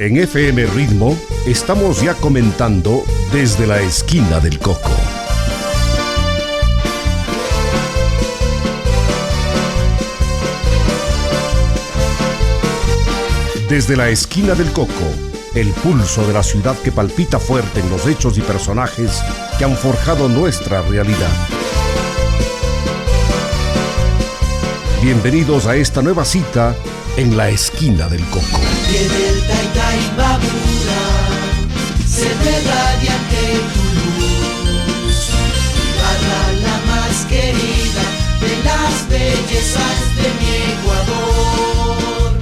En FM Ritmo estamos ya comentando Desde la Esquina del Coco. Desde la Esquina del Coco, el pulso de la ciudad que palpita fuerte en los hechos y personajes que han forjado nuestra realidad. Bienvenidos a esta nueva cita en la Esquina del Coco. Viene el Taytaybabura, se ve radiante tu luz. Ibarra, la más querida de las bellezas de mi Ecuador.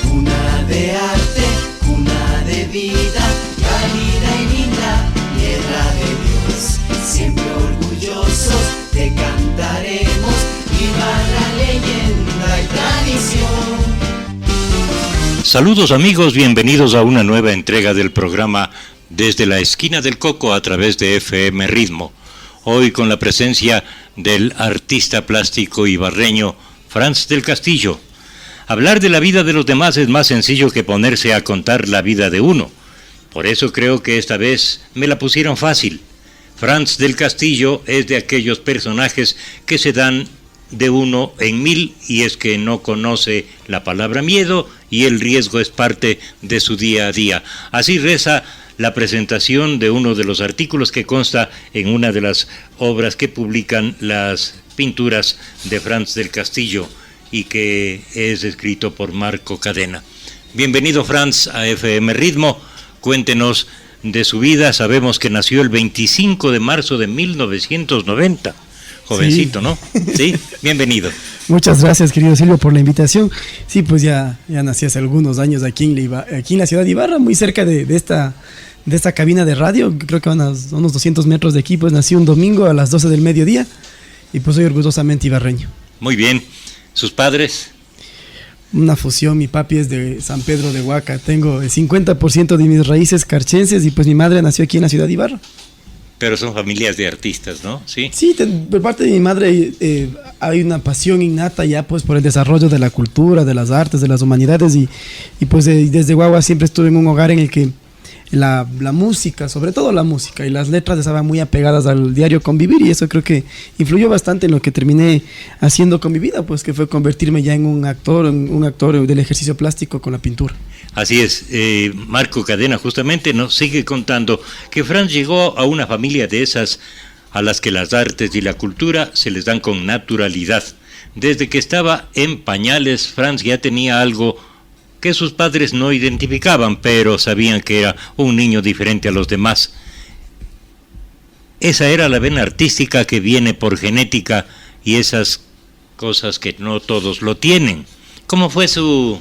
Cuna de arte, cuna de vida, cálida y linda, tierra de Dios. Siempre orgullosos te cantaremos, Ibarra, leyenda y tradición. Saludos amigos, bienvenidos a una nueva entrega del programa Desde la Esquina del Coco a través de FM Ritmo. Hoy con la presencia del artista plástico ibarreño Franz del Castillo. Hablar de la vida de los demás es más sencillo que ponerse a contar la vida de uno. Por eso creo que esta vez me la pusieron fácil. Franz del Castillo es de aquellos personajes que se dan de uno en mil, y es que no conoce la palabra miedo y el riesgo es parte de su día a día. Así reza la presentación de uno de los artículos que consta en una de las obras que publican las pinturas de Franz del Castillo y que es escrito por Marco Cadena. Bienvenido Franz a FM Ritmo, cuéntenos de su vida. Sabemos que nació el 25 de marzo de 1990. Jovencito, sí. ¿No? Sí, bienvenido. Muchas gracias, querido Silvio, por la invitación. Sí, pues ya nací hace algunos años aquí en la ciudad de Ibarra, muy cerca de esta cabina de radio. Creo que van a unos 200 metros de aquí. Pues nací un domingo a las 12 del mediodía y pues soy orgullosamente ibarreño. Muy bien. ¿Sus padres? Una fusión. Mi papi es de San Pedro de Huaca. Tengo el 50% de mis raíces carchenses y pues mi madre nació aquí en la ciudad de Ibarra. Pero son familias de artistas, ¿no? Sí, por parte de mi madre hay una pasión innata ya pues por el desarrollo de la cultura, de las artes, de las humanidades y pues desde guagua siempre estuve en un hogar en el que la música, sobre todo la música y las letras estaban muy apegadas al diario convivir, y eso creo que influyó bastante en lo que terminé haciendo con mi vida, pues que fue convertirme ya en un actor del ejercicio plástico con la pintura. Así es, Marco Cadena justamente nos sigue contando que Franz llegó a una familia de esas a las que las artes y la cultura se les dan con naturalidad. Desde que estaba en pañales, Franz ya tenía algo que sus padres no identificaban, pero sabían que era un niño diferente a los demás. Esa era la vena artística que viene por genética y esas cosas que no todos lo tienen. ¿Cómo fue su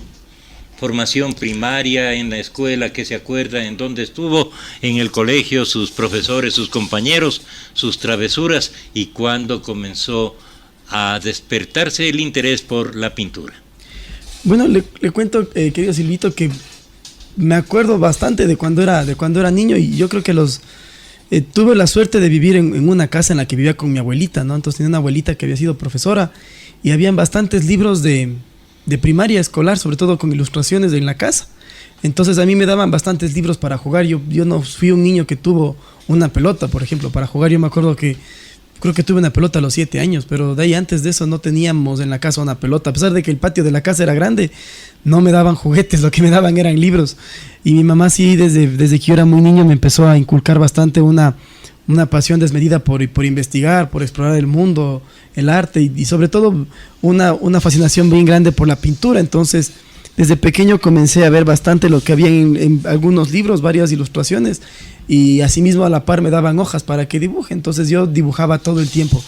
formación primaria en la escuela? ¿Qué se acuerda? ¿En dónde estuvo? ¿En el colegio? ¿Sus profesores, sus compañeros, sus travesuras? ¿Y cuándo comenzó a despertarse el interés por la pintura? Bueno, le cuento, querido Silvito, que me acuerdo bastante de cuando era niño, y yo creo que tuve la suerte de vivir en una casa en la que vivía con mi abuelita, ¿no? Entonces tenía una abuelita que había sido profesora y habían bastantes libros de primaria escolar, sobre todo con ilustraciones en la casa. Entonces a mí me daban bastantes libros para jugar. Yo no fui un niño que tuvo una pelota, por ejemplo, para jugar. Yo me acuerdo que creo que tuve una pelota a los 7 años, pero de ahí antes de eso no teníamos en la casa una pelota. A pesar de que el patio de la casa era grande, no me daban juguetes, lo que me daban eran libros. Y mi mamá sí, desde que yo era muy niño, me empezó a inculcar bastante una pasión desmedida por investigar, por explorar el mundo, el arte y sobre todo una fascinación bien grande por la pintura. Entonces, desde pequeño comencé a ver bastante lo que había en algunos libros, varias ilustraciones, y asimismo a la par me daban hojas para que dibuje. Entonces yo dibujaba todo el tiempo.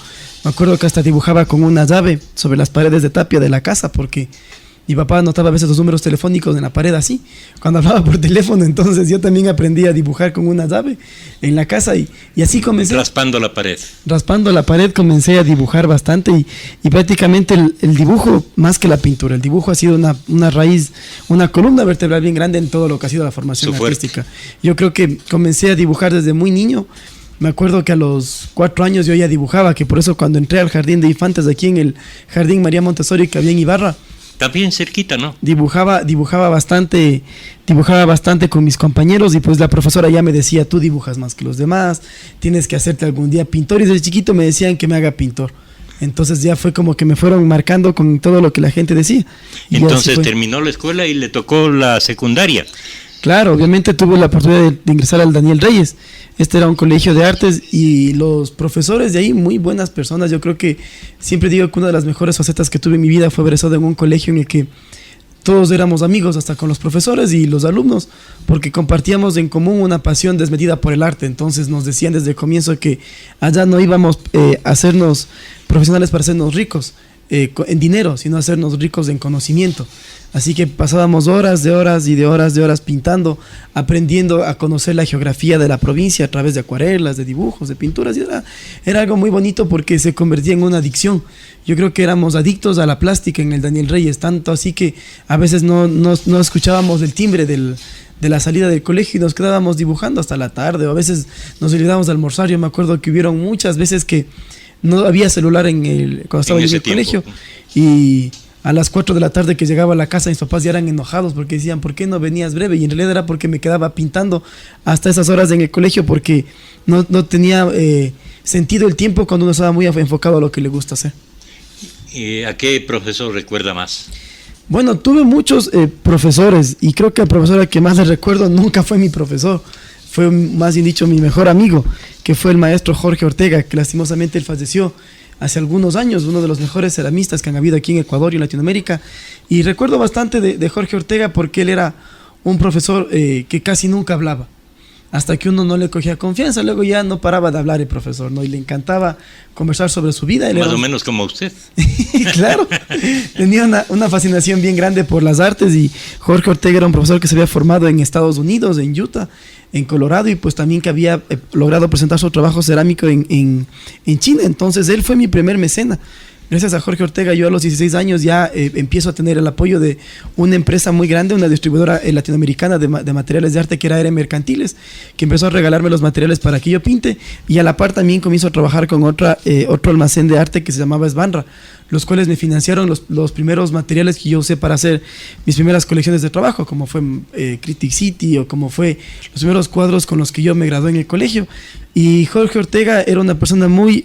Me acuerdo que hasta dibujaba con una llave sobre las paredes de tapia de la casa, porque Mi papá anotaba a veces los números telefónicos en la pared así, cuando hablaba por teléfono. Entonces yo también aprendí a dibujar con una llave en la casa y así comencé. Raspando la pared. Raspando la pared comencé a dibujar bastante y prácticamente el dibujo, más que la pintura, el dibujo ha sido una raíz, una columna vertebral bien grande en todo lo que ha sido la formación artística. Yo creo que comencé a dibujar desde muy niño. Me acuerdo que a los 4 años yo ya dibujaba, que por eso cuando entré al jardín de infantes aquí en el Jardín María Montessori que había en Ibarra, También cerquita, ¿no? dibujaba bastante con mis compañeros y pues la profesora ya me decía, tú dibujas más que los demás, tienes que hacerte algún día pintor, y desde chiquito me decían que me haga pintor. Entonces ya fue como que me fueron marcando con todo lo que la gente decía. Y entonces terminó la escuela y le tocó la secundaria. Claro, obviamente tuve la oportunidad de ingresar al Daniel Reyes. Este era un colegio de artes y los profesores de ahí, muy buenas personas. Yo creo que siempre digo que una de las mejores facetas que tuve en mi vida fue haber estado en un colegio en el que todos éramos amigos, hasta con los profesores y los alumnos, porque compartíamos en común una pasión desmedida por el arte. Entonces nos decían desde el comienzo que allá no íbamos a hacernos profesionales para hacernos ricos en dinero, sino hacernos ricos en conocimiento. Así que pasábamos horas pintando, aprendiendo a conocer la geografía de la provincia a través de acuarelas, de dibujos, de pinturas. Y era algo muy bonito porque se convertía en una adicción. Yo creo que éramos adictos a la plástica en el Daniel Reyes, tanto así que a veces no escuchábamos el timbre de la salida del colegio y nos quedábamos dibujando hasta la tarde, o a veces nos olvidábamos de almorzar. Yo me acuerdo que hubieron muchas veces que no había celular cuando estaba yo en el colegio, y a las 4 de la tarde que llegaba a la casa mis papás ya eran enojados porque decían, ¿por qué no venías breve? Y en realidad era porque me quedaba pintando hasta esas horas en el colegio, porque no tenía sentido el tiempo cuando uno estaba muy enfocado a lo que le gusta hacer. ¿A qué profesor recuerda más? Bueno, tuve muchos profesores, y creo que el profesor al que más le recuerdo nunca fue mi profesor, fue más bien dicho mi mejor amigo, que fue el maestro Jorge Ortega, que lastimosamente él falleció hace algunos años, uno de los mejores ceramistas que han habido aquí en Ecuador y en Latinoamérica. Y recuerdo bastante de Jorge Ortega porque él era un profesor que casi nunca hablaba, hasta que uno no le cogía confianza. Luego ya no paraba de hablar el profesor, ¿no? Y le encantaba conversar sobre su vida. Él Más o menos como usted. Claro, tenía una fascinación bien grande por las artes, y Jorge Ortega era un profesor que se había formado en Estados Unidos, en Utah, en Colorado, y pues también que había logrado presentar su trabajo cerámico en China. Entonces él fue mi primer mecena. Gracias a Jorge Ortega, yo a los 16 años ya empiezo a tener el apoyo de una empresa muy grande, una distribuidora latinoamericana de materiales de arte, que era ERE Mercantiles, que empezó a regalarme los materiales para que yo pinte, y a la par también comienzo a trabajar con otro almacén de arte que se llamaba Svanra, los cuales me financiaron los primeros materiales que yo usé para hacer mis primeras colecciones de trabajo, como fue Critic City, o como fue los primeros cuadros con los que yo me gradué en el colegio. Y Jorge Ortega era una persona muy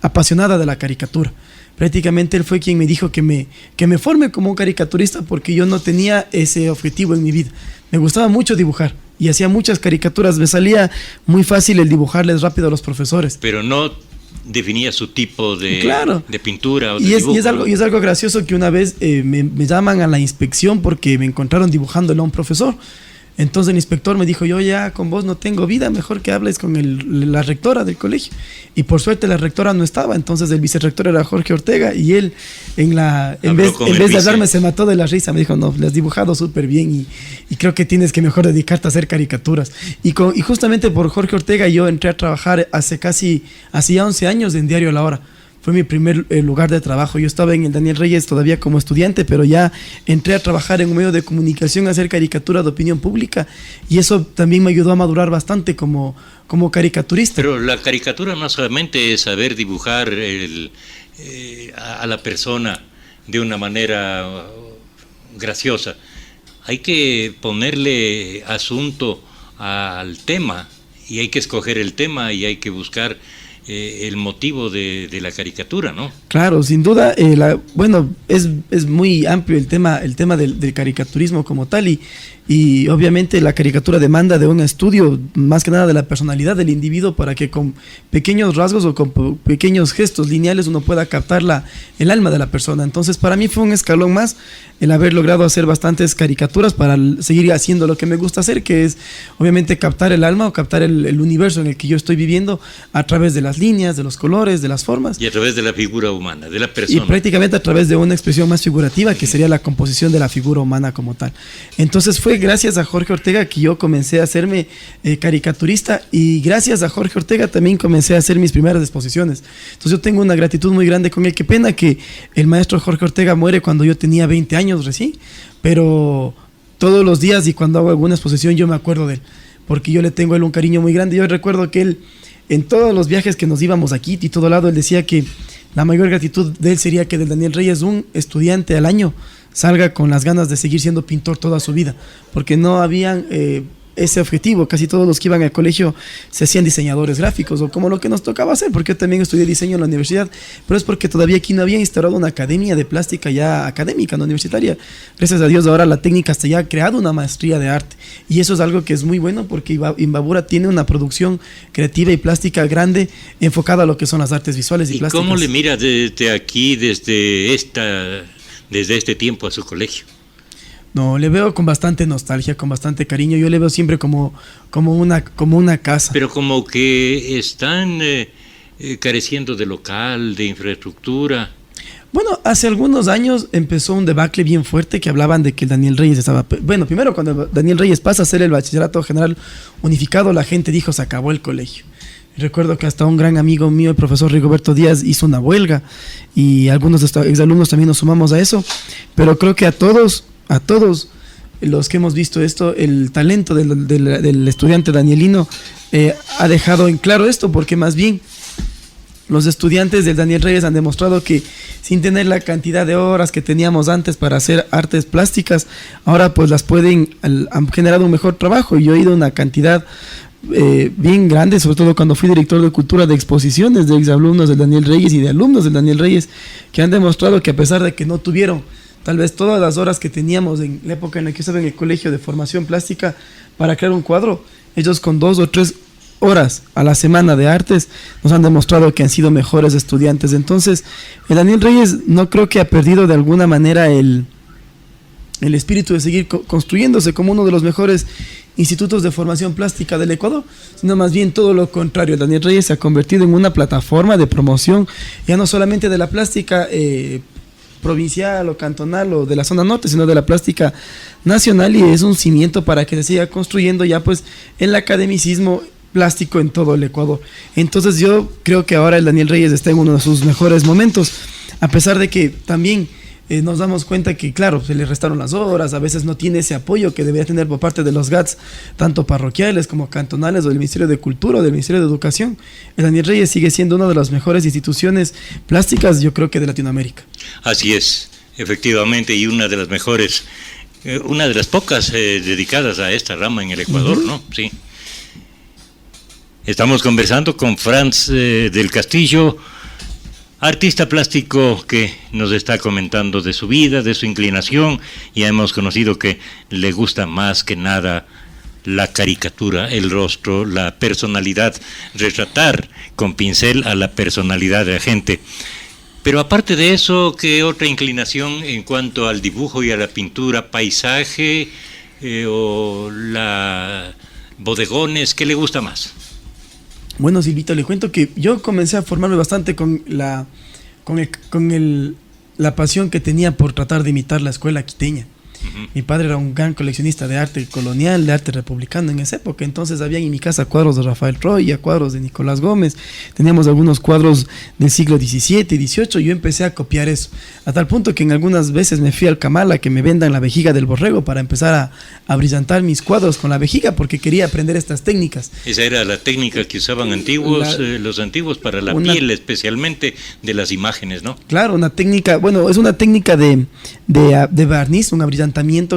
apasionada de la caricatura. Prácticamente él fue quien me dijo que me forme como un caricaturista, porque yo no tenía ese objetivo en mi vida. Me gustaba mucho dibujar y hacía muchas caricaturas. Me salía muy fácil el dibujarles rápido a los profesores. Pero no definía su tipo de, claro, de pintura o de dibujo. Y es algo gracioso que una vez me llaman a la inspección porque me encontraron dibujándole a un profesor. Entonces el inspector me dijo, yo ya con vos no tengo vida, mejor que hables con la rectora del colegio. Y por suerte la rectora no estaba, entonces el vicerrector era Jorge Ortega, y él en vez de hablarme se mató de la risa. Me dijo, no, le has dibujado súper bien y creo que tienes que mejor dedicarte a hacer caricaturas. Y justamente por Jorge Ortega yo entré a trabajar hacía 11 años en Diario La Hora. Fue mi primer lugar de trabajo. Yo estaba en el Daniel Reyes todavía como estudiante, pero ya entré a trabajar en un medio de comunicación, a hacer caricatura de opinión pública, y eso también me ayudó a madurar bastante como caricaturista. Pero la caricatura no solamente es saber dibujar a la persona de una manera graciosa. Hay que ponerle asunto al tema, y hay que escoger el tema, y hay que buscar el motivo de la caricatura, ¿no? Claro, sin duda. Bueno, es muy amplio el tema del caricaturismo como tal, y obviamente la caricatura demanda de un estudio más que nada de la personalidad del individuo, para que con pequeños rasgos o con pequeños gestos lineales uno pueda captar el alma de la persona. Entonces para mí fue un escalón más el haber logrado hacer bastantes caricaturas para seguir haciendo lo que me gusta hacer, que es obviamente captar el alma o captar el universo en el que yo estoy viviendo a través de las líneas, de los colores, de las formas. Y a través de la figura humana, de la Y persona. prácticamente a través de una expresión más figurativa, que sería la composición de la figura humana como tal. Entonces fue gracias a Jorge Ortega que yo comencé a hacerme caricaturista, y gracias a Jorge Ortega también comencé a hacer mis primeras exposiciones. Entonces yo tengo una gratitud muy grande con él. Qué pena que el maestro Jorge Ortega muere cuando yo tenía 20 años recién, pero todos los días y cuando hago alguna exposición yo me acuerdo de él, porque yo le tengo a él un cariño muy grande. Yo recuerdo que él, en todos los viajes que nos íbamos aquí y todo lado, él decía que la mayor gratitud de él sería que del Daniel Reyes, un estudiante al año, salga con las ganas de seguir siendo pintor toda su vida, porque no habían ese objetivo. Casi todos los que iban al colegio se hacían diseñadores gráficos, o como lo que nos tocaba hacer, porque yo también estudié diseño en la universidad, pero es porque todavía aquí no había instaurado una academia de plástica ya académica, no universitaria. Gracias a Dios ahora la técnica hasta ya ha creado una maestría de arte, y eso es algo que es muy bueno, porque Imbabura tiene una producción creativa y plástica grande enfocada a lo que son las artes visuales y plásticas. ¿Cómo le mira desde aquí, desde este tiempo a su colegio? No, le veo con bastante nostalgia, con bastante cariño. Yo le veo siempre como una casa. Pero como que están careciendo de local, de infraestructura. Bueno, hace algunos años empezó un debacle bien fuerte, que hablaban de que el Daniel Reyes estaba... Bueno, primero cuando Daniel Reyes pasa a ser el bachillerato general unificado, la gente dijo se acabó el colegio. Recuerdo que hasta un gran amigo mío, el profesor Rigoberto Díaz, hizo una huelga, y algunos exalumnos también nos sumamos a eso. Pero creo que a todos los que hemos visto esto, el talento del estudiante danielino ha dejado en claro esto, porque más bien los estudiantes del Daniel Reyes han demostrado que sin tener la cantidad de horas que teníamos antes para hacer artes plásticas, ahora pues las han generado un mejor trabajo. Y yo he ido una cantidad bien grande, sobre todo cuando fui director de cultura, de exposiciones de exalumnos del Daniel Reyes y de alumnos del Daniel Reyes, que han demostrado que a pesar de que no tuvieron tal vez todas las horas que teníamos en la época en la que estaba en el colegio de formación plástica para crear un cuadro, ellos con 2 o 3 horas a la semana de artes nos han demostrado que han sido mejores estudiantes. Entonces, el Daniel Reyes no creo que ha perdido de alguna manera el espíritu de seguir construyéndose como uno de los mejores institutos de formación plástica del Ecuador, sino más bien todo lo contrario. El Daniel Reyes se ha convertido en una plataforma de promoción, ya no solamente de la plástica provincial o cantonal o de la zona norte, sino de la plástica nacional, y es un cimiento para que se siga construyendo ya pues el academicismo plástico en todo el Ecuador. Entonces yo creo que ahora el Daniel Reyes está en uno de sus mejores momentos, a pesar de que también nos damos cuenta que, claro, se le restaron las horas, a veces no tiene ese apoyo que debería tener por parte de los GATS, tanto parroquiales como cantonales, o del Ministerio de Cultura o del Ministerio de Educación. El Daniel Reyes sigue siendo una de las mejores instituciones plásticas, yo creo que de Latinoamérica. Así es, efectivamente, y una de las mejores, una de las pocas dedicadas a esta rama en el Ecuador, ¿no? Sí. Estamos conversando con Franz del Castillo, artista plástico, que nos está comentando de su vida, de su inclinación. Ya hemos conocido que le gusta más que nada la caricatura, el rostro, la personalidad, retratar con pincel a la personalidad de la gente. Pero aparte de eso, ¿qué otra inclinación en cuanto al dibujo y a la pintura, paisaje o la bodegones, qué le gusta más? Bueno, Silvito, le cuento que yo comencé a formarme bastante con la pasión que tenía por tratar de imitar la escuela quiteña. Mi padre era un gran coleccionista de arte colonial, de arte republicano en esa época. Entonces había en mi casa cuadros de Rafael Troya, cuadros de Nicolás Gómez, teníamos algunos cuadros del siglo XVII y XVIII. Yo empecé a copiar eso, a tal punto que en algunas veces me fui al Camal a que me vendan la vejiga del borrego para empezar a brillantar mis cuadros con la vejiga, porque quería aprender estas técnicas. Esa era la técnica que usaban los antiguos para la piel, especialmente de las imágenes, ¿no? Claro, una técnica, bueno, es una técnica de barniz, un abrillantamiento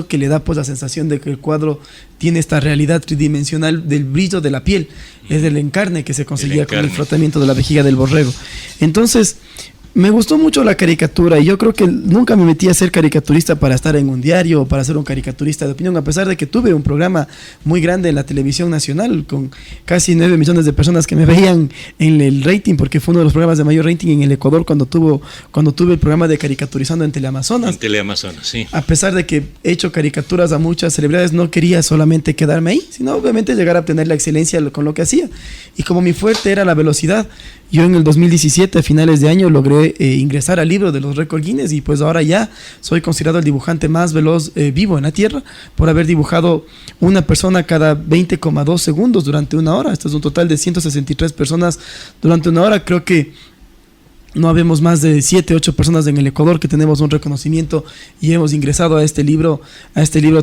que le da pues la sensación de que el cuadro tiene esta realidad tridimensional del brillo de la piel. Es el encarne que se conseguía con el frotamiento de la vejiga del borrego. Entonces, me gustó mucho la caricatura, y yo creo que nunca me metí a ser caricaturista para estar en un diario o para ser un caricaturista de opinión, a pesar de que tuve un programa muy grande en la televisión nacional con casi 9 millones de personas que me veían en el rating, porque fue uno de los programas de mayor rating en el Ecuador cuando tuve el programa de Caricaturizando en Teleamazonas. En Teleamazonas, sí. A pesar de que he hecho caricaturas a muchas celebridades, no quería solamente quedarme ahí, sino obviamente llegar a obtener la excelencia con lo que hacía. Y como mi fuerte era la velocidad, Yo en el 2017, a finales de año, logré ingresar al libro de los récords Guinness y pues ahora ya soy considerado el dibujante más veloz vivo en la Tierra por haber dibujado una persona cada 20,2 segundos durante una hora. Esto es un total de 163 personas durante una hora. Creo que no habemos más de 7, 8 personas en el Ecuador que tenemos un reconocimiento y hemos ingresado a este libro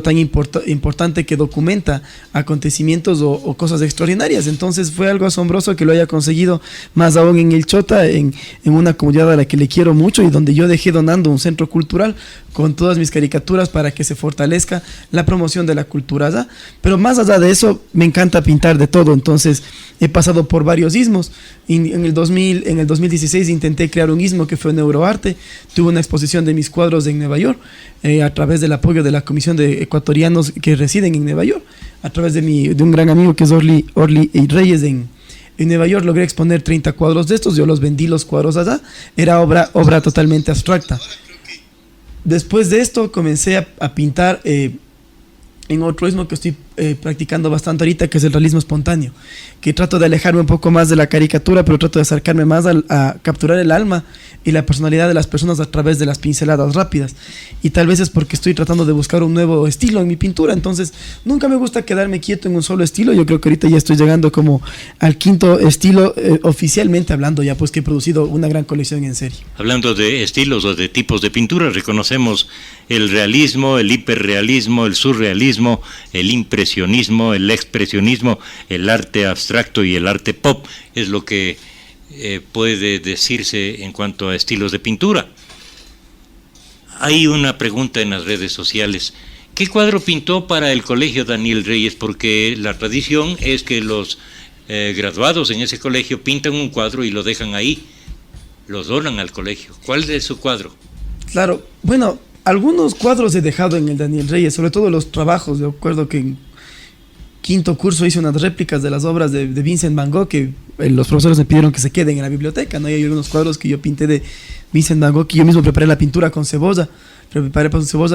tan importante que documenta acontecimientos o cosas extraordinarias. Entonces fue algo asombroso que lo haya conseguido, más aún en el Chota, en una comunidad a la que le quiero mucho y donde yo dejé donando un centro cultural con todas mis caricaturas para que se fortalezca la promoción de la cultura allá. Pero más allá de eso, me encanta pintar de todo. Entonces he pasado por varios ismos. En el 2016 intenté crear un ismo que fue Neuroarte. Tuve una exposición de mis cuadros en Nueva York a través del apoyo de la Comisión de Ecuatorianos que residen en Nueva York, a través de un gran amigo que es Orly Reyes en Nueva York. Logré exponer 30 cuadros de estos. Yo los vendí los cuadros allá. Era obra totalmente abstracta. Después de esto comencé a pintar en otro ismo que estoy practicando bastante ahorita, que es el realismo espontáneo, que trato de alejarme un poco más de la caricatura, pero trato de acercarme más a capturar el alma y la personalidad de las personas a través de las pinceladas rápidas. Y tal vez es porque estoy tratando de buscar un nuevo estilo en mi pintura. Entonces nunca me gusta quedarme quieto en un solo estilo. Yo creo que ahorita ya estoy llegando como al 5.º estilo, oficialmente hablando, ya pues que he producido una gran colección en serie. Hablando de estilos o de tipos de pintura, reconocemos el realismo, el hiperrealismo, el surrealismo, el impresionismo, el expresionismo, el arte abstracto y el arte pop. Es lo que puede decirse en cuanto a estilos de pintura. Hay una pregunta en las redes sociales. ¿Qué cuadro pintó para el colegio Daniel Reyes? Porque la tradición es que los graduados en ese colegio pintan un cuadro y lo dejan ahí, lo donan al colegio. ¿Cuál es su cuadro? Claro, bueno, algunos cuadros he dejado en el Daniel Reyes, sobre todo los trabajos. Yo recuerdo que en 5.º curso hice unas réplicas de las obras de Vincent Van Gogh que los profesores me pidieron que se queden en la biblioteca, ¿no? Y hay algunos cuadros que yo pinté de Vincent Van Gogh, que yo mismo preparé la pintura con cebolla,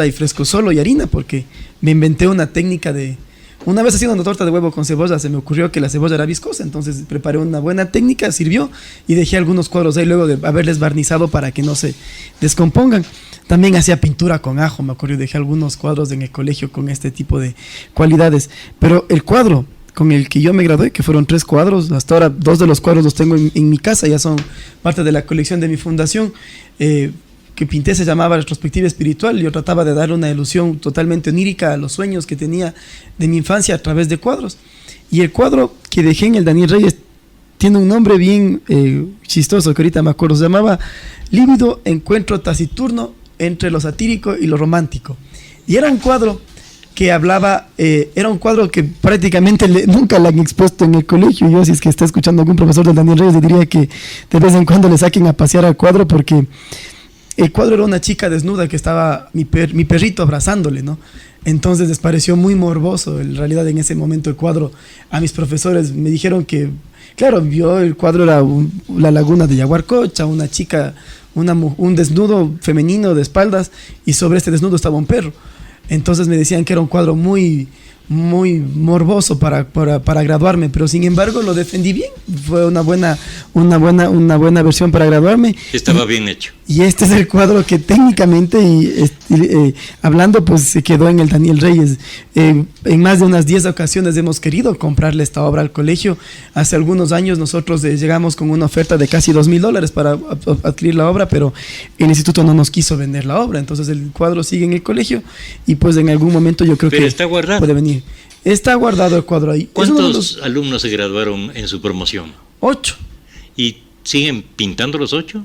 y fresco solo y harina, porque me inventé una técnica de... Una vez haciendo una torta de huevo con cebolla, se me ocurrió que la cebolla era viscosa, entonces preparé una buena técnica, sirvió, y dejé algunos cuadros ahí luego de haberles barnizado para que no se descompongan. También hacía pintura con ajo, me acuerdo, dejé algunos cuadros en el colegio con este tipo de cualidades. Pero el cuadro con el que yo me gradué, que fueron 3 cuadros, hasta ahora 2 de los cuadros los tengo en mi casa, ya son parte de la colección de mi fundación, que pinté, se llamaba Retrospectiva Espiritual. Yo trataba de darle una ilusión totalmente onírica a los sueños que tenía de mi infancia a través de cuadros. Y el cuadro que dejé en el Daniel Reyes tiene un nombre bien chistoso, que ahorita me acuerdo, se llamaba Lívido Encuentro Taciturno entre lo satírico y lo romántico. Y era un cuadro que hablaba, era un cuadro que prácticamente nunca le han expuesto en el colegio. Yo, si es que está escuchando algún profesor del Daniel Reyes, le diría que de vez en cuando le saquen a pasear al cuadro, porque el cuadro era una chica desnuda que estaba mi perrito abrazándole, ¿no? Entonces les pareció muy morboso. En realidad, en ese momento el cuadro, a mis profesores me dijeron que, claro, vio el cuadro, era la laguna de Yaguarcocha, una chica, un desnudo femenino de espaldas, y sobre este desnudo estaba un perro. Entonces me decían que era un cuadro muy morboso para graduarme, pero sin embargo lo defendí bien. Fue una buena versión para graduarme. Estaba bien hecho. Y este es el cuadro que técnicamente hablando, pues se quedó en el Daniel Reyes. En más de unas 10 ocasiones hemos querido comprarle esta obra al colegio. Hace algunos años nosotros llegamos con una oferta de casi $2,000 para adquirir la obra, pero el instituto no nos quiso vender la obra. Entonces el cuadro sigue en el colegio y pues en algún momento yo creo que está guardado. Puede venir. Está guardado el cuadro ahí. ¿Cuántos alumnos se graduaron en su promoción? 8. ¿Y siguen pintando los 8?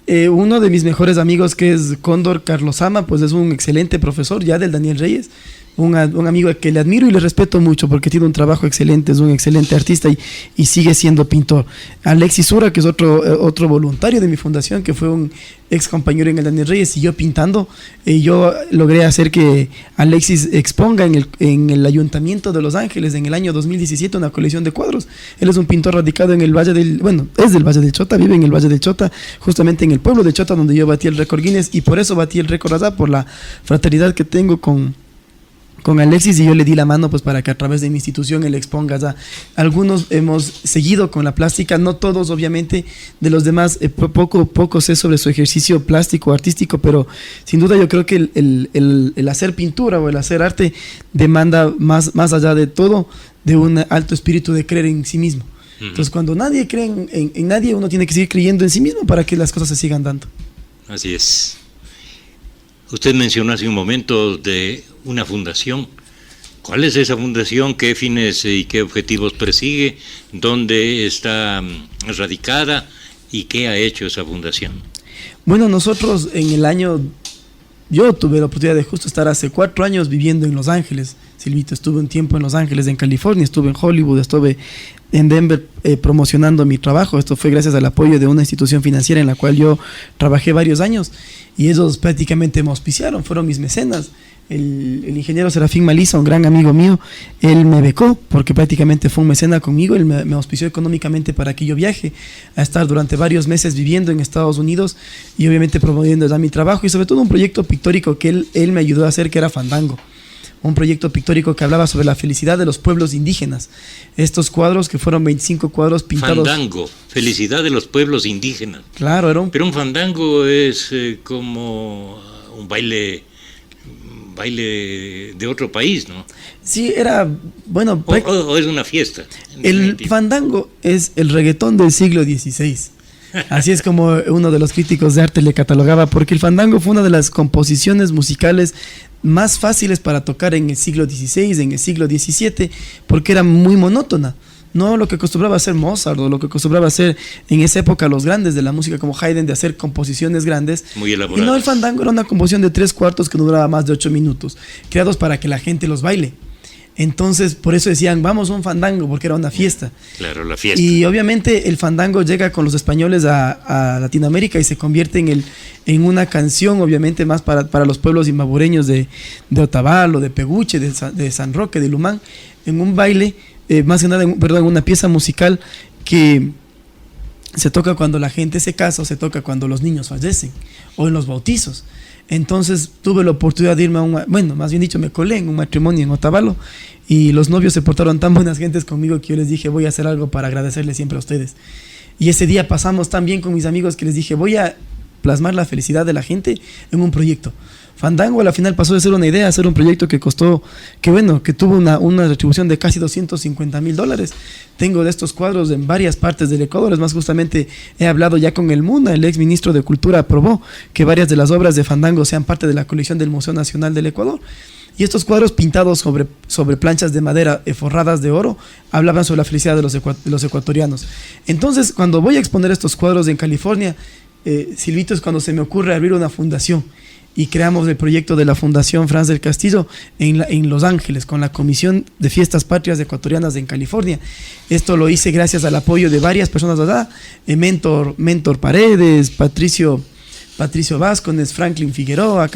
Uno de mis mejores amigos, que es Cóndor Carlosama, pues es un excelente profesor ya del Daniel Reyes, un amigo que le admiro y le respeto mucho porque tiene un trabajo excelente, es un excelente artista y sigue siendo pintor. Alexis Sura, que es otro voluntario de mi fundación, que fue un ex compañero en el Daniel Reyes, siguió pintando. Yo logré hacer que Alexis exponga en el Ayuntamiento de Los Ángeles en el año 2017 una colección de cuadros. Él es un pintor radicado en el Valle del... Bueno, es del Valle del Chota, vive en el Valle del Chota, justamente en el pueblo de Chota, donde yo batí el récord Guinness, y por eso batí el récord allá, por la fraternidad que tengo con con Alexis, y yo le di la mano pues para que a través de mi institución él exponga. Ya algunos hemos seguido con la plástica, no todos obviamente, de los demás poco sé sobre su ejercicio plástico, artístico, pero sin duda yo creo que el hacer pintura o el hacer arte demanda más allá de todo, de un alto espíritu de creer en sí mismo. Entonces cuando nadie cree en nadie, uno tiene que seguir creyendo en sí mismo para que las cosas se sigan dando. Así es. Usted mencionó hace un momento de una fundación. ¿Cuál es esa fundación? ¿Qué fines y qué objetivos persigue? ¿Dónde está radicada? ¿Y qué ha hecho esa fundación? Bueno, nosotros yo tuve la oportunidad de justo estar hace 4 años viviendo en Los Ángeles. Silvito, estuve un tiempo en Los Ángeles, en California, estuve en Hollywood, estuve en Denver promocionando mi trabajo. Esto fue gracias al apoyo de una institución financiera en la cual yo trabajé varios años, y ellos prácticamente me auspiciaron, fueron mis mecenas. El ingeniero Serafín Maliza, un gran amigo mío, él me becó porque prácticamente fue un mecena conmigo. Él me auspició económicamente para que yo viaje a estar durante varios meses viviendo en Estados Unidos y obviamente promoviendo ya mi trabajo, y sobre todo un proyecto pictórico que él me ayudó a hacer, que era Fandango. Un proyecto pictórico que hablaba sobre la felicidad de los pueblos indígenas. Estos cuadros, que fueron 25 cuadros pintados. Fandango, felicidad de los pueblos indígenas. Claro, pero un fandango es como un baile de otro país, ¿no? Sí, era, bueno... O es una fiesta. El fandango es el reggaetón del siglo XVI. Así es como uno de los críticos de arte le catalogaba, porque el fandango fue una de las composiciones musicales más fáciles para tocar en el siglo XVI, en el siglo XVII, porque era muy monótona. No lo que acostumbraba a hacer Mozart o lo que acostumbraba a hacer en esa época los grandes de la música como Haydn, de hacer composiciones grandes. Muy elaboradas. Y no, el fandango era una composición de 3/4 que no duraba más de 8 minutos, creados para que la gente los baile. Entonces, por eso decían, vamos a un fandango, porque era una fiesta. Claro, la fiesta. Y obviamente el fandango llega con los españoles a Latinoamérica y se convierte en una canción, obviamente más para los pueblos imbabureños de Otavalo, de Peguche, de San Roque, de Lumán, en un baile, más que nada, en una pieza musical que se toca cuando la gente se casa, o se toca cuando los niños fallecen, o en los bautizos. Entonces tuve la oportunidad de irme más bien dicho, me colé en un matrimonio en Otavalo, y los novios se portaron tan buenas gentes conmigo que yo les dije, voy a hacer algo para agradecerles siempre a ustedes. Y ese día pasamos tan bien con mis amigos que les dije, voy a plasmar la felicidad de la gente en un proyecto. Fandango a la final pasó de ser una idea a ser un proyecto que tuvo una retribución de casi $250,000. Tengo de estos cuadros en varias partes del Ecuador. Es más, justamente he hablado ya con el MUNA, el ex ministro de Cultura aprobó que varias de las obras de Fandango sean parte de la colección del Museo Nacional del Ecuador. Y estos cuadros pintados sobre planchas de madera forradas de oro hablaban sobre la felicidad de los ecuatorianos. Entonces, cuando voy a exponer estos cuadros en California, Silvito, es cuando se me ocurre abrir una fundación, y creamos el proyecto de la Fundación Franz del Castillo en Los Ángeles, con la Comisión de Fiestas Patrias Ecuatorianas en California. Esto lo hice gracias al apoyo de varias personas allá, Mentor Paredes, Patricio Vázquez, Franklin Figueroa,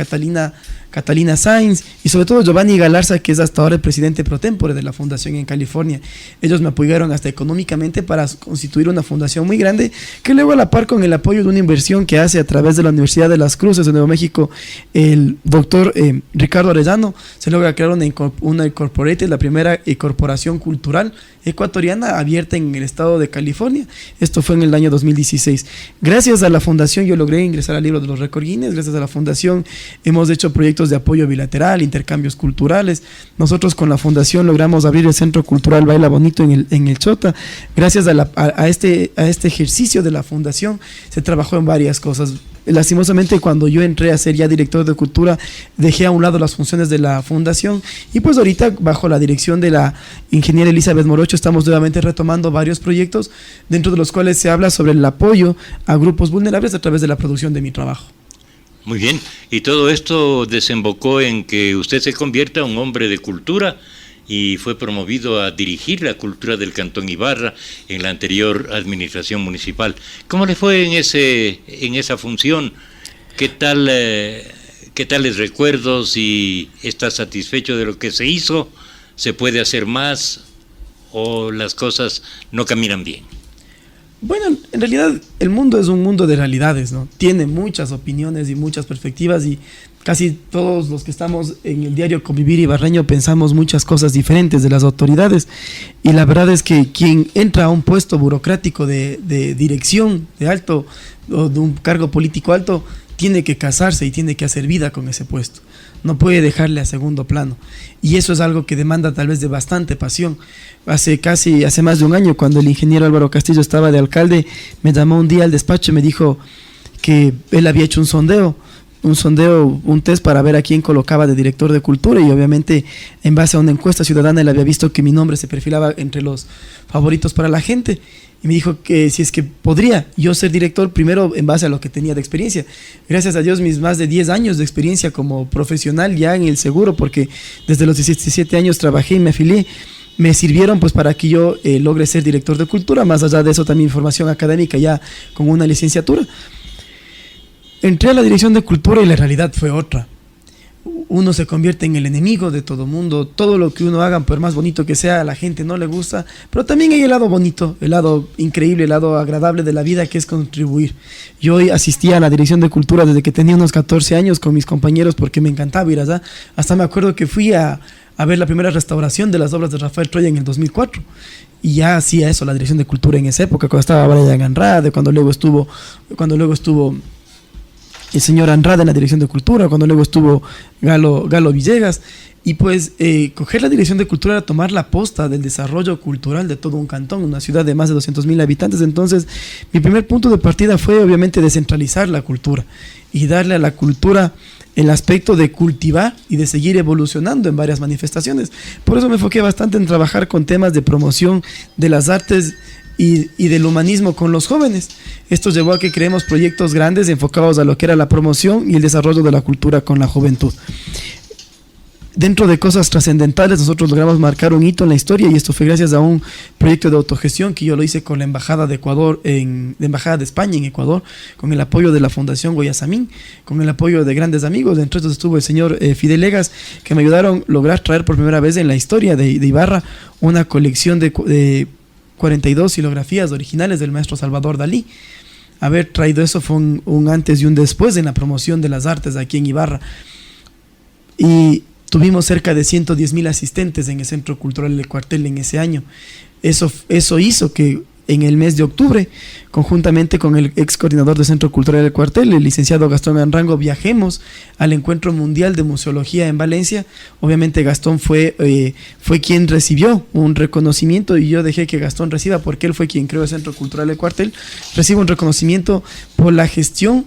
Catalina Sainz, y sobre todo Giovanni Galarza, que es hasta ahora el presidente pro tempore de la fundación en California. Ellos me apoyaron hasta económicamente para constituir una fundación muy grande, que luego, a la par con el apoyo de una inversión que hace a través de la Universidad de las Cruces de Nuevo México el doctor Ricardo Arellano, se logra crear una incorporated, la primera corporación cultural ecuatoriana abierta en el estado de California. Esto fue en el año 2016. Gracias a la fundación yo logré ingresar al libro de los récords Guinness. Gracias a la fundación hemos hecho proyectos de apoyo bilateral, intercambios culturales. Nosotros con la fundación logramos abrir el Centro Cultural Baila Bonito en el Chota. Gracias a este ejercicio de la fundación se trabajó en varias cosas. Lastimosamente, cuando yo entré a ser ya director de cultura, dejé a un lado las funciones de la fundación, y pues ahorita, bajo la dirección de la ingeniera Elizabeth Morocho, estamos nuevamente retomando varios proyectos, dentro de los cuales se habla sobre el apoyo a grupos vulnerables a través de la producción de mi trabajo. Muy bien, y todo esto desembocó en que usted se convierta en un hombre de cultura y fue promovido a dirigir la cultura del Cantón Ibarra en la anterior administración municipal. ¿Cómo le fue en esa función? ¿Qué tales recuerdos, y está satisfecho de lo que se hizo? ¿Se puede hacer más o las cosas no caminan bien? Bueno, en realidad el mundo es un mundo de realidades, ¿no? Tiene muchas opiniones y muchas perspectivas, y casi todos los que estamos en el diario Convivir Ibarreño pensamos muchas cosas diferentes de las autoridades, y la verdad es que quien entra a un puesto burocrático de dirección de alto o de un cargo político alto tiene que casarse y tiene que hacer vida con ese puesto, no puede dejarle a segundo plano, y eso es algo que demanda tal vez de bastante pasión. Hace más de un año, cuando el ingeniero Álvaro Castillo estaba de alcalde, me llamó un día al despacho y me dijo que él había hecho un test para ver a quién colocaba de director de cultura, y obviamente en base a una encuesta ciudadana él había visto que mi nombre se perfilaba entre los favoritos para la gente, y me dijo que si es que podría yo ser director, primero en base a lo que tenía de experiencia. Gracias a Dios, mis más de 10 años de experiencia como profesional ya en el seguro, porque desde los 17 años trabajé y me afilié, me sirvieron pues para que yo logre ser director de cultura. Más allá de eso, también formación académica ya con una licenciatura. Entré a la dirección de cultura y la realidad fue otra. Uno se convierte en el enemigo de todo mundo. Todo lo que uno haga, por más bonito que sea, a la gente no le gusta. Pero también hay el lado bonito, el lado increíble, el lado agradable de la vida, que es contribuir. Yo hoy asistía a la dirección de cultura desde que tenía unos 14 años con mis compañeros, porque me encantaba ir allá. Hasta me acuerdo que fui a ver la primera restauración de las obras de Rafael Troya en el 2004. Y ya hacía eso la dirección de cultura en esa época, cuando estaba Brian Andrade, cuando luego estuvo el señor Andrade en la dirección de cultura, cuando luego estuvo Galo Villegas. Y pues coger la dirección de cultura era tomar la posta del desarrollo cultural de todo un cantón, una ciudad de más de 200,000 habitantes. Entonces mi primer punto de partida fue obviamente descentralizar la cultura y darle a la cultura el aspecto de cultivar y de seguir evolucionando en varias manifestaciones. Por eso me enfoqué bastante en trabajar con temas de promoción de las artes y del humanismo con los jóvenes. Esto llevó a que creemos proyectos grandes enfocados a lo que era la promoción y el desarrollo de la cultura con la juventud. Dentro de cosas trascendentales, nosotros logramos marcar un hito en la historia, y esto fue gracias a un proyecto de autogestión que yo lo hice con la Embajada de Ecuador, la Embajada de España en Ecuador, con el apoyo de la Fundación Goyasamín, con el apoyo de grandes amigos. Entre estos estuvo el señor Fidel Legas, que me ayudaron a lograr traer por primera vez en la historia de Ibarra una colección de 42 silografías originales del maestro Salvador Dalí. Haber traído eso fue un antes y un después en la promoción de las artes aquí en Ibarra. Y tuvimos cerca de 110,000 asistentes en el Centro Cultural del Cuartel en ese año. Eso hizo que en el mes de octubre, conjuntamente con el ex coordinador del Centro Cultural del Cuartel, el licenciado Gastón Anrango, viajemos al Encuentro Mundial de Museología en Valencia. Obviamente Gastón fue quien recibió un reconocimiento, y yo dejé que Gastón reciba, porque él fue quien creó el Centro Cultural del Cuartel. Recibe un reconocimiento por la gestión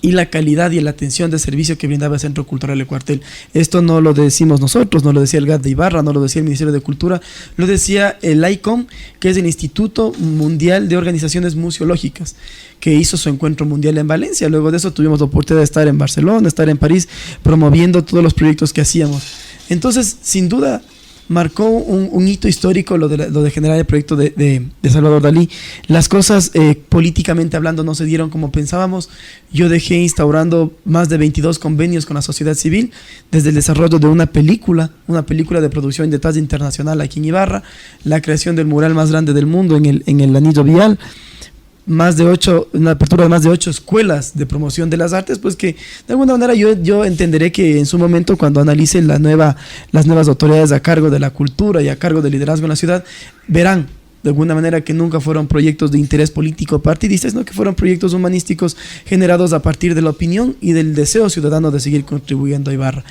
y la calidad y la atención de servicio que brindaba el Centro Cultural del Cuartel. Esto no lo decimos nosotros, no lo decía el GAT de Ibarra, no lo decía el Ministerio de Cultura, lo decía el ICOM, que es el Instituto Mundial de Organizaciones Museológicas, que hizo su encuentro mundial en Valencia. Luego de eso tuvimos la oportunidad de estar en Barcelona, estar en París, promoviendo todos los proyectos que hacíamos. Entonces, sin duda, marcó un hito histórico lo de generar el proyecto de Salvador Dalí. Las cosas políticamente hablando no se dieron como pensábamos. Yo dejé instaurando más de 22 convenios con la sociedad civil, desde el desarrollo de una película de producción de talla internacional aquí en Ibarra, la creación del mural más grande del mundo en el anillo vial, una apertura de más de 8 escuelas de promoción de las artes. Pues que de alguna manera yo entenderé que en su momento, cuando analicen las nuevas autoridades a cargo de la cultura y a cargo del liderazgo en la ciudad, verán de alguna manera que nunca fueron proyectos de interés político partidista, sino que fueron proyectos humanísticos generados a partir de la opinión y del deseo ciudadano de seguir contribuyendo a Ibarra.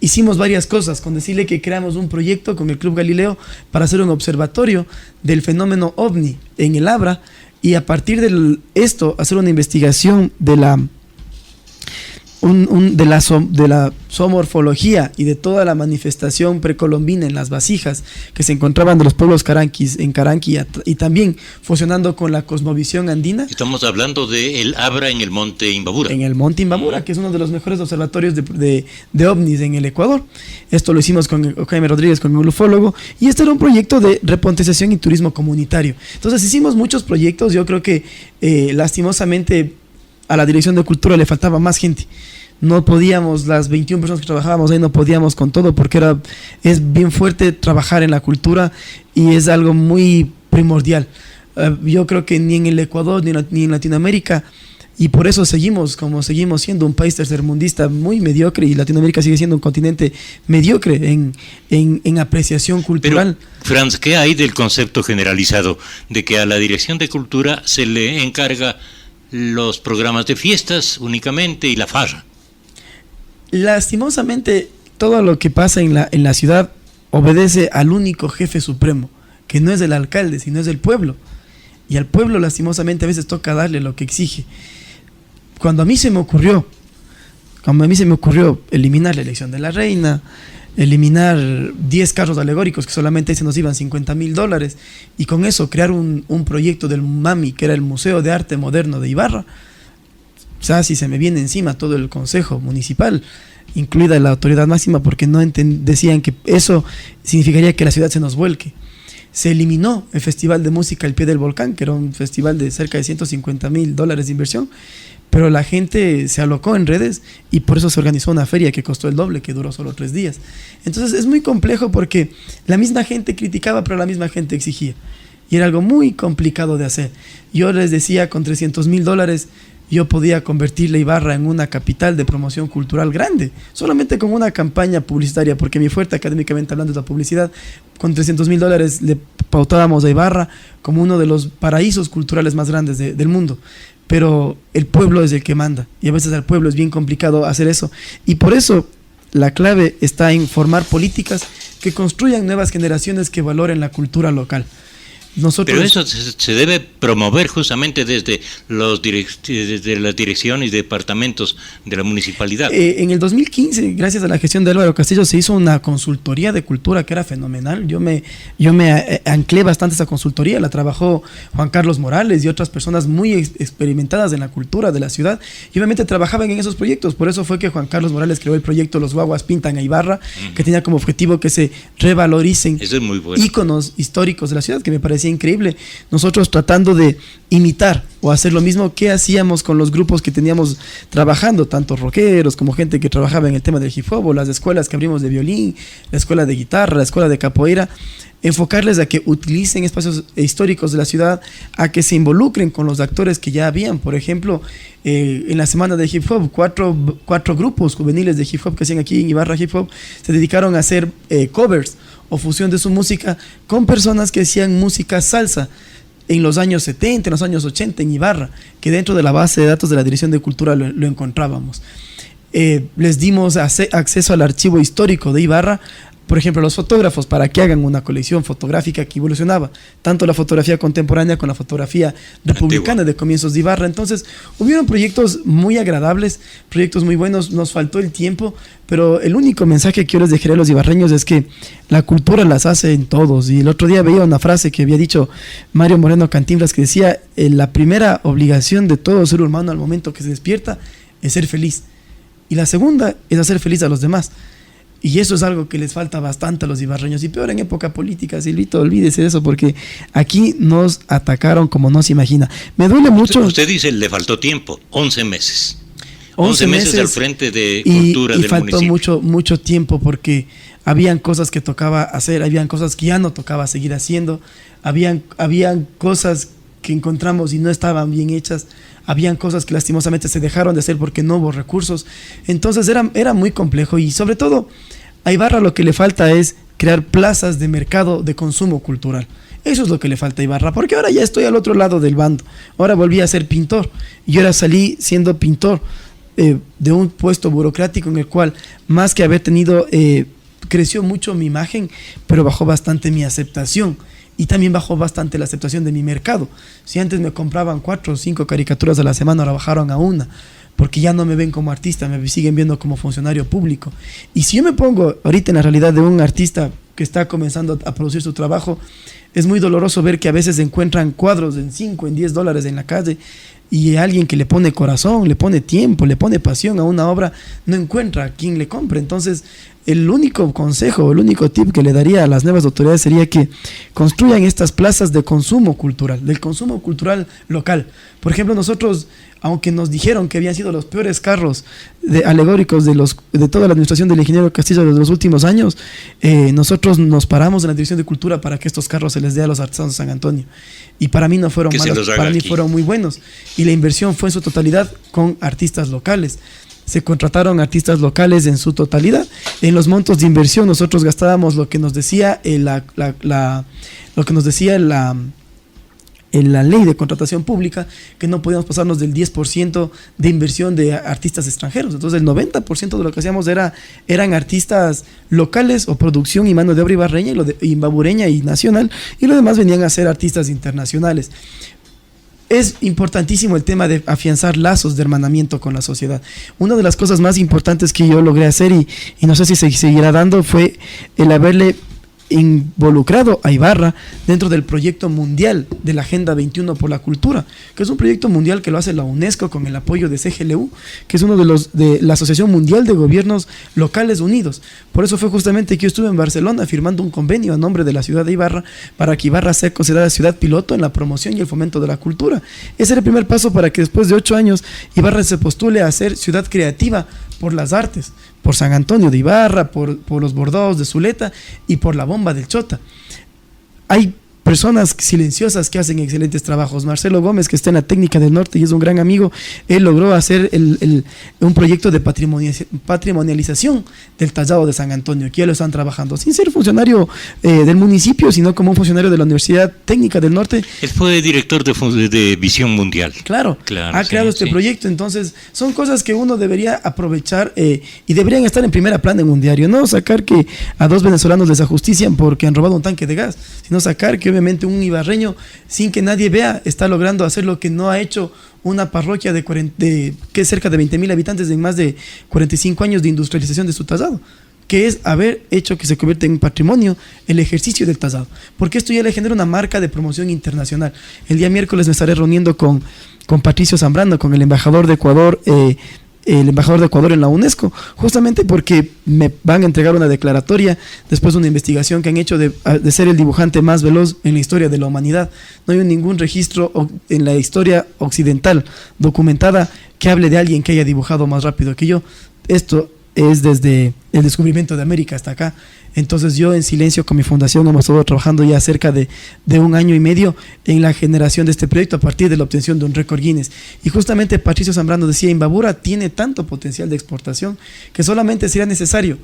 Hicimos varias cosas, con decirle que creamos un proyecto con el Club Galileo para hacer un observatorio del fenómeno OVNI en el Abra, y a partir de esto hacer una investigación de la zoomorfología y de toda la manifestación precolombina en las vasijas que se encontraban de los pueblos caranquis en Caranqui, y también fusionando con la cosmovisión andina. Estamos hablando de el Abra en el Monte Imbabura. En el Monte Imbabura, que es uno de los mejores observatorios de ovnis en el Ecuador. Esto lo hicimos con Jaime Rodríguez, con un ufólogo, y este era un proyecto de repontización y turismo comunitario. Entonces hicimos muchos proyectos. Yo creo que lastimosamente a la Dirección de Cultura le faltaba más gente. No podíamos, las 21 personas que trabajábamos ahí no podíamos con todo, porque es bien fuerte trabajar en la cultura y es algo muy primordial. Yo creo que ni en el Ecuador ni en Latinoamérica Y por eso seguimos siendo un país tercermundista muy mediocre, y Latinoamérica sigue siendo un continente mediocre en apreciación cultural. Pero, Franz, ¿qué hay del concepto generalizado de que a la Dirección de Cultura se le encarga los programas de fiestas únicamente y la farra? Lastimosamente, todo lo que pasa en la ciudad obedece al único jefe supremo, que no es el alcalde, sino es el pueblo. Y al pueblo, lastimosamente, a veces toca darle lo que exige. Cuando a mí se me ocurrió eliminar la elección de la reina, eliminar 10 carros alegóricos que solamente se nos iban $50,000, y con eso crear un proyecto del MAMI, que era el Museo de Arte Moderno de Ibarra, o sea, si se me viene encima todo el consejo municipal, incluida la autoridad máxima, porque decían que eso significaría que la ciudad se nos vuelque. Se eliminó el Festival de Música El Pie del Volcán, que era un festival de cerca de $150,000 de inversión, pero la gente se alocó en redes y por eso se organizó una feria que costó el doble, que duró solo 3 días. Entonces es muy complejo porque la misma gente criticaba, pero la misma gente exigía. Y era algo muy complicado de hacer. Yo les decía, con $300,000 yo podía convertir la Ibarra en una capital de promoción cultural grande, solamente con una campaña publicitaria, porque mi fuerte académicamente hablando es la publicidad. Con $300,000 le pautábamos a Ibarra como uno de los paraísos culturales más grandes del mundo. Pero el pueblo es el que manda, y a veces al pueblo es bien complicado hacer eso. Y por eso la clave está en formar políticas que construyan nuevas generaciones que valoren la cultura local. Pero eso se debe promover justamente desde las direcciones y departamentos de la municipalidad. En el 2015, gracias a la gestión de Álvaro Castillo, se hizo una consultoría de cultura que era fenomenal. Yo me anclé bastante a esa consultoría, la trabajó Juan Carlos Morales y otras personas muy experimentadas en la cultura de la ciudad, y obviamente trabajaban en esos proyectos. Por eso fue que Juan Carlos Morales creó el proyecto Los Guaguas Pintan a Ibarra, que tenía como objetivo que se revaloricen íconos históricos de la ciudad, que me parecía increíble. Nosotros tratando de imitar o hacer lo mismo que hacíamos con los grupos que teníamos trabajando, tanto rockeros como gente que trabajaba en el tema del hip hop, o las escuelas que abrimos de violín, la escuela de guitarra, la escuela de capoeira, enfocarles a que utilicen espacios históricos de la ciudad, a que se involucren con los actores que ya habían. Por ejemplo, en la semana de hip hop, cuatro grupos juveniles de hip hop que hacían aquí en Ibarra Hip Hop se dedicaron a hacer covers o fusión de su música con personas que hacían música salsa en los años 70, en los años 80 en Ibarra, que dentro de la base de datos de la Dirección de Cultura lo encontrábamos. Les dimos acceso al archivo histórico de Ibarra, por ejemplo, a los fotógrafos, para que hagan una colección fotográfica que evolucionaba, tanto la fotografía contemporánea con la fotografía republicana de comienzos de Ibarra. Entonces, hubieron proyectos muy agradables, proyectos muy buenos. Nos faltó el tiempo, pero el único mensaje que yo les dejaré a los ibarreños es que la cultura las hace en todos. Y el otro día veía una frase que había dicho Mario Moreno Cantinflas, que decía, la primera obligación de todo ser humano al momento que se despierta es ser feliz, y la segunda es hacer feliz a los demás. Y eso es algo que les falta bastante a los ibarreños, y peor en época política. Silvito, olvídese de eso, porque aquí nos atacaron como no se imagina. Me duele mucho. Usted dice, le faltó tiempo, 11 meses. 11 meses al frente de cultura del municipio. Y faltó mucho tiempo, porque habían cosas que tocaba hacer, habían cosas que ya no tocaba seguir haciendo, habían cosas que encontramos y no estaban bien hechas, habían cosas que lastimosamente se dejaron de hacer porque no hubo recursos. Entonces era muy complejo, y sobre todo a Ibarra lo que le falta es crear plazas de mercado de consumo cultural. Eso es lo que le falta a Ibarra, porque ahora ya estoy al otro lado del bando. Ahora volví a ser pintor, y ahora salí siendo pintor de un puesto burocrático en el cual, más que haber tenido, creció mucho mi imagen, pero bajó bastante mi aceptación. Y también bajó bastante la aceptación de mi mercado. Si antes me compraban 4 o 5 caricaturas a la semana, ahora bajaron a 1, porque ya no me ven como artista, me siguen viendo como funcionario público. Y si yo me pongo ahorita en la realidad de un artista que está comenzando a producir su trabajo, es muy doloroso ver que a veces se encuentran cuadros en $5, en $10 en la calle, y alguien que le pone corazón, le pone tiempo, le pone pasión a una obra, no encuentra a quien le compre. Entonces el único consejo, el único tip que le daría a las nuevas autoridades sería que construyan estas plazas de consumo cultural, del consumo cultural local. Por ejemplo, nosotros, aunque nos dijeron que habían sido los peores carros alegóricos de toda la administración del ingeniero Castillo de los últimos años, nosotros nos paramos en la Dirección de Cultura para que estos carros se les dé a los artesanos de San Antonio. Y para mí no fueron malos, para mí fueron muy buenos. Y la inversión fue en su totalidad con artistas locales. Se contrataron artistas locales en su totalidad. En los montos de inversión nosotros gastábamos lo que nos decía en la ley de contratación pública, que no podíamos pasarnos del 10% de inversión de artistas extranjeros. Entonces el 90% de lo que hacíamos eran artistas locales o producción y mano de obra ibarreña y imbabureña y nacional, y lo demás venían a ser artistas internacionales. Es importantísimo el tema de afianzar lazos de hermanamiento con la sociedad. Una de las cosas más importantes que yo logré hacer, y no sé si se seguirá dando, fue el haberle involucrado a Ibarra dentro del proyecto mundial de la Agenda 21 por la Cultura, que es un proyecto mundial que lo hace la UNESCO con el apoyo de CGLU, que es uno de la Asociación Mundial de Gobiernos Locales Unidos. Por eso fue justamente que yo estuve en Barcelona firmando un convenio a nombre de la ciudad de Ibarra para que Ibarra sea considerada ciudad piloto en la promoción y el fomento de la cultura. Ese era el primer paso para que después de 8 años Ibarra se postule a ser ciudad creativa por las artes, por San Antonio de Ibarra, por los bordados de Zuleta y por la bomba del Chota. Hay personas silenciosas que hacen excelentes trabajos. Marcelo Gómez, que está en la Técnica del Norte y es un gran amigo, él logró hacer un proyecto de patrimonialización del tallado de San Antonio, que ya lo están trabajando, sin ser funcionario del municipio, sino como un funcionario de la Universidad Técnica del Norte. Él fue director de Visión Mundial. Claro, ha creado este proyecto. Entonces, son cosas que uno debería aprovechar y deberían estar en primera plana en un diario. No sacar que a 2 venezolanos les ajustician porque han robado un tanque de gas, sino sacar que obviamente un ibarreño, sin que nadie vea, está logrando hacer lo que no ha hecho una parroquia que es cerca de 20,000 habitantes en más de 45 años de industrialización de su tallado, que es haber hecho que se convierta en patrimonio el ejercicio del tallado, porque esto ya le genera una marca de promoción internacional. El día miércoles me estaré reuniendo con Patricio Zambrano, con el embajador de Ecuador, en la UNESCO, justamente porque me van a entregar una declaratoria después de una investigación que han hecho de ser el dibujante más veloz en la historia de la humanidad. No hay ningún registro en la historia occidental documentada que hable de alguien que haya dibujado más rápido que yo. Esto es desde el descubrimiento de América hasta acá. Entonces yo, en silencio, con mi fundación hemos estado trabajando ya cerca de 1 año y medio en la generación de este proyecto a partir de la obtención de un récord Guinness. Y justamente Patricio Zambrano decía, Imbabura tiene tanto potencial de exportación que solamente sería necesario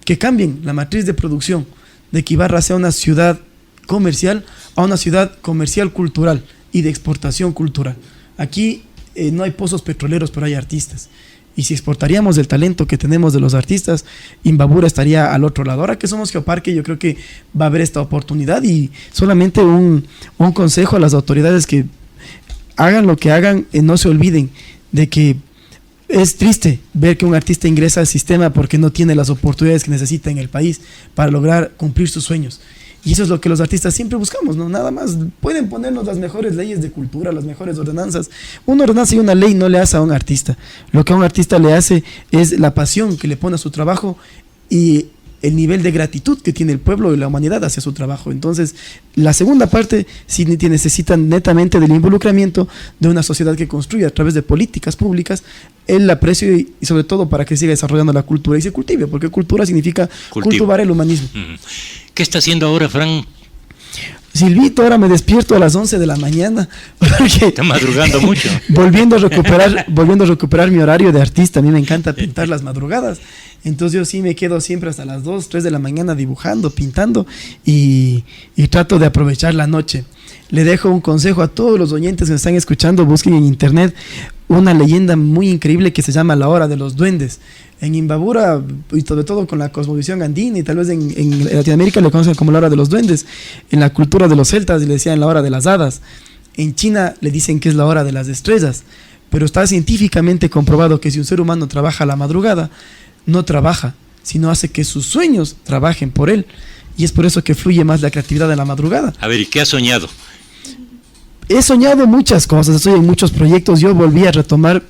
que cambien la matriz de producción, de que Ibarra sea una ciudad comercial a una ciudad comercial cultural y de exportación cultural. Aquí no hay pozos petroleros, pero hay artistas. Y si exportaríamos el talento que tenemos de los artistas, Imbabura estaría al otro lado. Ahora que somos Geoparque, yo creo que va a haber esta oportunidad, y solamente un consejo a las autoridades: que hagan lo que hagan, no se olviden de que es triste ver que un artista ingresa al sistema porque no tiene las oportunidades que necesita en el país para lograr cumplir sus sueños. Y eso es lo que los artistas siempre buscamos, ¿no? Nada más. Pueden ponernos las mejores leyes de cultura, las mejores ordenanzas. Una ordenanza y una ley no le hace a un artista. Lo que a un artista le hace es la pasión que le pone a su trabajo y el nivel de gratitud que tiene el pueblo y la humanidad hacia su trabajo. Entonces, la segunda parte sí necesita netamente del involucramiento de una sociedad que construya a través de políticas públicas el aprecio y sobre todo para que siga desarrollando la cultura y se cultive, porque cultura significa cultivar el humanismo. ¿Qué está haciendo ahora, Fran? Silvito, ahora me despierto a las 11 de la mañana. Está madrugando mucho. volviendo a recuperar mi horario de artista. A mí me encanta pintar las madrugadas. Entonces yo sí me quedo siempre hasta las 2, 3 de la mañana dibujando, pintando y trato de aprovechar la noche. Le dejo un consejo a todos los oyentes que me están escuchando: busquen en internet una leyenda muy increíble que se llama La Hora de los Duendes. En Imbabura, y sobre todo con la cosmovisión andina, y tal vez en Latinoamérica le conocen como La Hora de los Duendes. En la cultura de los celtas le decían La Hora de las Hadas. En China le dicen que es la Hora de las Estrellas. Pero está científicamente comprobado que si un ser humano trabaja a la madrugada, no trabaja, sino hace que sus sueños trabajen por él. Y es por eso que fluye más la creatividad en la madrugada. A ver, ¿y qué has soñado? He soñado muchas cosas, estoy en muchos proyectos. Yo volví a retomar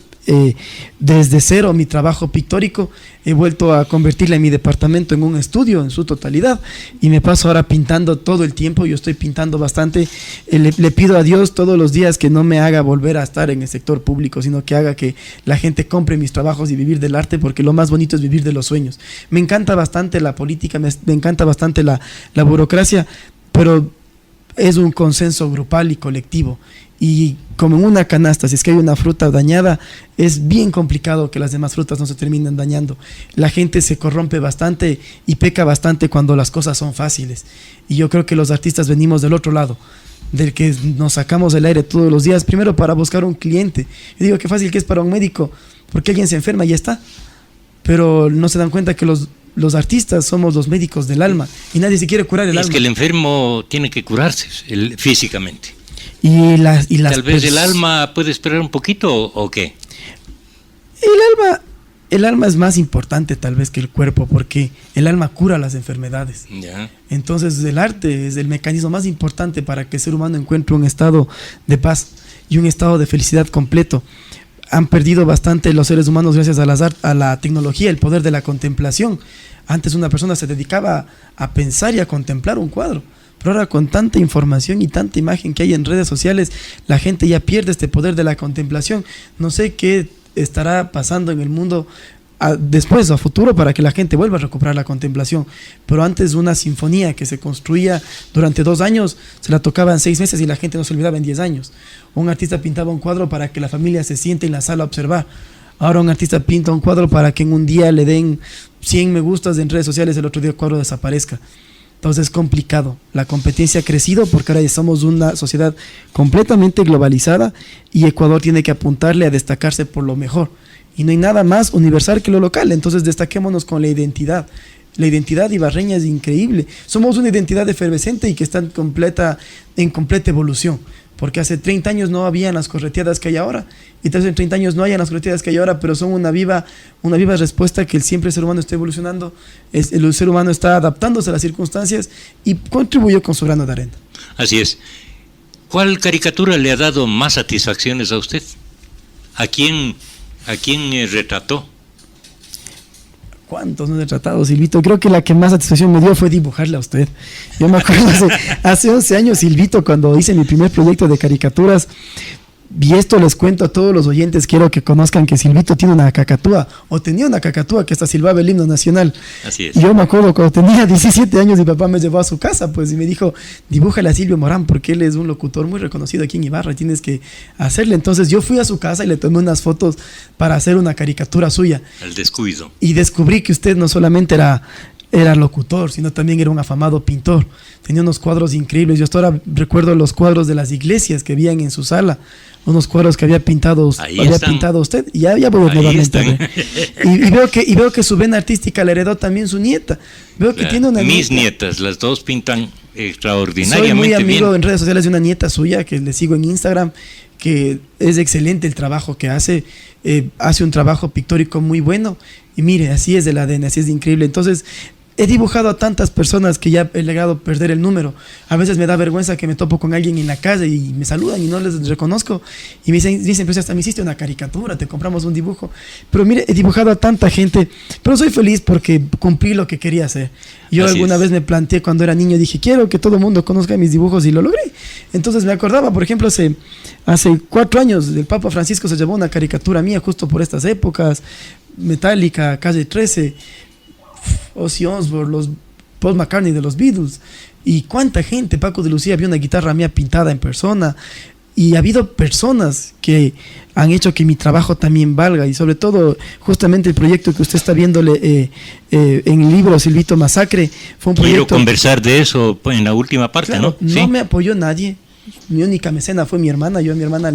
desde cero mi trabajo pictórico, he vuelto a convertirla en mi departamento en un estudio en su totalidad y me paso ahora pintando todo el tiempo. Yo estoy pintando bastante, le pido a Dios todos los días que no me haga volver a estar en el sector público, sino que haga que la gente compre mis trabajos y vivir del arte, porque lo más bonito es vivir de los sueños. Me encanta bastante la política, me encanta bastante la burocracia, pero es un consenso grupal y colectivo. Y como en una canasta, si es que hay una fruta dañada, es bien complicado que las demás frutas no se terminen dañando. La gente se corrompe bastante y peca bastante cuando las cosas son fáciles. Y yo creo que los artistas venimos del otro lado, del que nos sacamos el aire todos los días, primero para buscar un cliente. Yo digo, qué fácil que es para un médico, porque alguien se enferma y ya está. Pero no se dan cuenta que los artistas somos los médicos del alma y nadie se quiere curar el alma. Es que el enfermo tiene que curarse físicamente. Tal vez el alma puede esperar un poquito, ¿o qué? El alma es más importante tal vez que el cuerpo, porque el alma cura las enfermedades. Ya. Entonces el arte es el mecanismo más importante para que el ser humano encuentre un estado de paz y un estado de felicidad completo. Han perdido bastante los seres humanos gracias a la tecnología, el poder de la contemplación. Antes una persona se dedicaba a pensar y a contemplar un cuadro. Pero ahora, con tanta información y tanta imagen que hay en redes sociales, la gente ya pierde este poder de la contemplación. No sé qué estará pasando en el mundo después o a futuro para que la gente vuelva a recuperar la contemplación. Pero antes, una sinfonía que se construía durante 2 años, se la tocaba en 6 meses y la gente no se olvidaba en 10 años. Un artista pintaba un cuadro para que la familia se siente en la sala a observar. Ahora un artista pinta un cuadro para que en un día le den 100 me gustas en redes sociales, el otro día el cuadro desaparezca. Entonces es complicado. La competencia ha crecido porque ahora ya somos una sociedad completamente globalizada y Ecuador tiene que apuntarle a destacarse por lo mejor. Y no hay nada más universal que lo local. Entonces destaquémonos con la identidad. La identidad ibarreña es increíble. Somos una identidad efervescente y que está en completa evolución. Porque hace 30 años no habían las correteadas que hay ahora, y tal vez en 30 años no hayan las correteadas que hay ahora, pero son una viva respuesta que siempre el ser humano está evolucionando, el ser humano está adaptándose a las circunstancias y contribuyó con su grano de arena. Así es. ¿Cuál caricatura le ha dado más satisfacciones a usted? ¿A quién retrató? ¿Cuántos no he tratado, Silvito? Creo que la que más satisfacción me dio fue dibujarle a usted. Yo me acuerdo hace 11 años, Silvito, cuando hice mi primer proyecto de caricaturas, y esto les cuento a todos los oyentes, quiero que conozcan que Silvito tiene una cacatúa, o tenía una cacatúa que hasta silbaba el himno nacional. Así es. Y yo me acuerdo cuando tenía 17 años, mi papá me llevó a su casa, pues, y me dijo, dibújale a Silvio Morán, porque él es un locutor muy reconocido aquí en Ibarra y tienes que hacerle. Entonces yo fui a su casa y le tomé unas fotos para hacer una caricatura suya. El descuido. Y descubrí que usted no solamente era locutor, sino también era un afamado pintor. Tenía unos cuadros increíbles. Yo hasta ahora recuerdo los cuadros de las iglesias que habían en su sala, unos cuadros que había pintado usted, y ya voy nuevamente a ver. Y veo que su vena artística la heredó también su nieta. Veo que tiene una mis nieta. nietas, las dos pintan extraordinariamente Soy muy amigo bien. en redes sociales de una nieta suya que le sigo en Instagram, que es excelente el trabajo que hace un trabajo pictórico muy bueno, y mire, así es del ADN, así es de increíble. Entonces he dibujado a tantas personas que ya he llegado a perder el número. A veces me da vergüenza que me topo con alguien en la calle y me saludan y no les reconozco. Y me dicen, pues hasta me hiciste una caricatura, te compramos un dibujo. Pero mire, he dibujado a tanta gente, pero soy feliz porque cumplí lo que quería hacer. Yo alguna vez me planteé cuando era niño, dije, quiero que todo el mundo conozca mis dibujos, y lo logré. Entonces me acordaba, por ejemplo, hace 4 años el Papa Francisco se llevó una caricatura mía justo por estas épocas, Metallica, Calle 13, Ozzy Osbourne, los Paul McCartney de los Beatles, y cuánta gente. Paco de Lucía vio una guitarra mía pintada en persona, y ha habido personas que han hecho que mi trabajo también valga, y sobre todo justamente el proyecto que usted está viéndole en el libro Silvito Masacre fue un proyecto. Quiero conversar de eso en la última parte, claro, ¿no? No ¿Sí? me apoyó nadie. Mi única mecena fue mi hermana. Yo a mi hermana,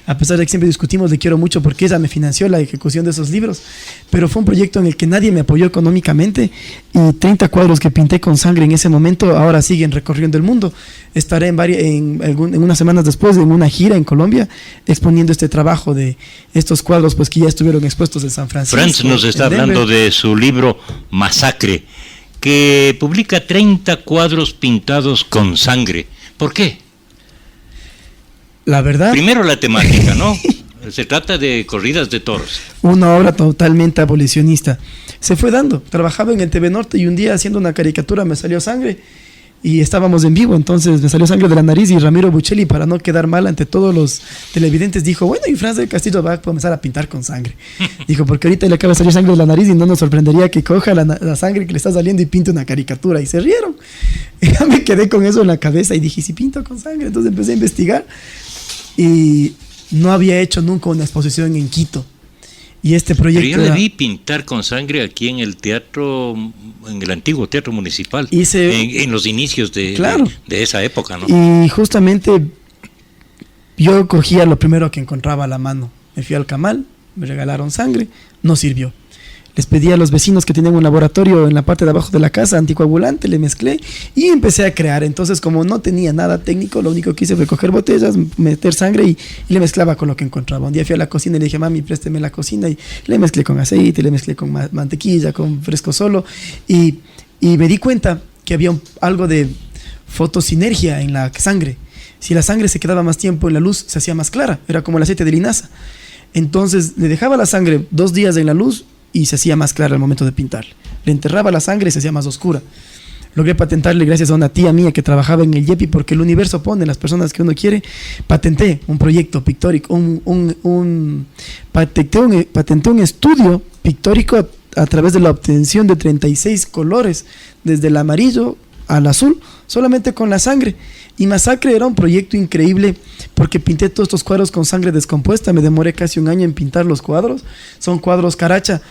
a pesar de que siempre discutimos, le quiero mucho porque ella me financió la ejecución de esos libros, pero fue un proyecto en el que nadie me apoyó económicamente, y 30 cuadros que pinté con sangre en ese momento ahora siguen recorriendo el mundo. Estaré en unas semanas después en una gira en Colombia exponiendo este trabajo de estos cuadros, pues, que ya estuvieron expuestos en San Francisco. Franz nos está hablando de su libro Masacre, que publica 30 cuadros pintados con sangre. ¿Por qué? La verdad, Primero la temática, ¿no? Se trata de corridas de toros. Una obra totalmente abolicionista. Se fue dando. Trabajaba en el TV Norte y un día haciendo una caricatura me salió sangre y estábamos en vivo, entonces me salió sangre de la nariz y Ramiro Buccelli, para no quedar mal ante todos los televidentes, dijo, bueno, y Franz del Castillo va a comenzar a pintar con sangre. Dijo, porque ahorita le acaba de salir sangre de la nariz y no nos sorprendería que coja la sangre que le está saliendo y pinte una caricatura. Y se rieron. Y ya me quedé con eso en la cabeza y dije, si pinto con sangre. Entonces empecé a investigar y no había hecho nunca una exposición en Quito. Y este proyecto... Pero yo le vi pintar con sangre aquí en el teatro, en el antiguo teatro municipal, en los inicios de esa época, ¿no? Y justamente yo cogía lo primero que encontraba a la mano. Me fui al Camal, me regalaron sangre, no sirvió. Les pedí a los vecinos que tenían un laboratorio en la parte de abajo de la casa, anticoagulante, le mezclé y empecé a crear. Entonces, como no tenía nada técnico, lo único que hice fue coger botellas, meter sangre y le mezclaba con lo que encontraba. Un día fui a la cocina y le dije, mami, présteme la cocina, y le mezclé con aceite, le mezclé con mantequilla, con fresco solo, y me di cuenta que había algo de fotosinergia en la sangre. Si la sangre se quedaba más tiempo en la luz, se hacía más clara, era como el aceite de linaza. Entonces, le dejaba la sangre 2 días en la luz y se hacía más clara al momento de pintar. Le enterraba la sangre y se hacía más oscura. Logré patentarle gracias a una tía mía que trabajaba en el YEPI, porque el universo pone las personas que uno quiere. Patenté un proyecto pictórico, patenté un estudio pictórico a través de la obtención de 36 colores, desde el amarillo al azul, solamente con la sangre. Y Masacre era un proyecto increíble porque pinté todos estos cuadros con sangre descompuesta. Me demoré casi 1 año en pintar los cuadros. Son cuadros caracha.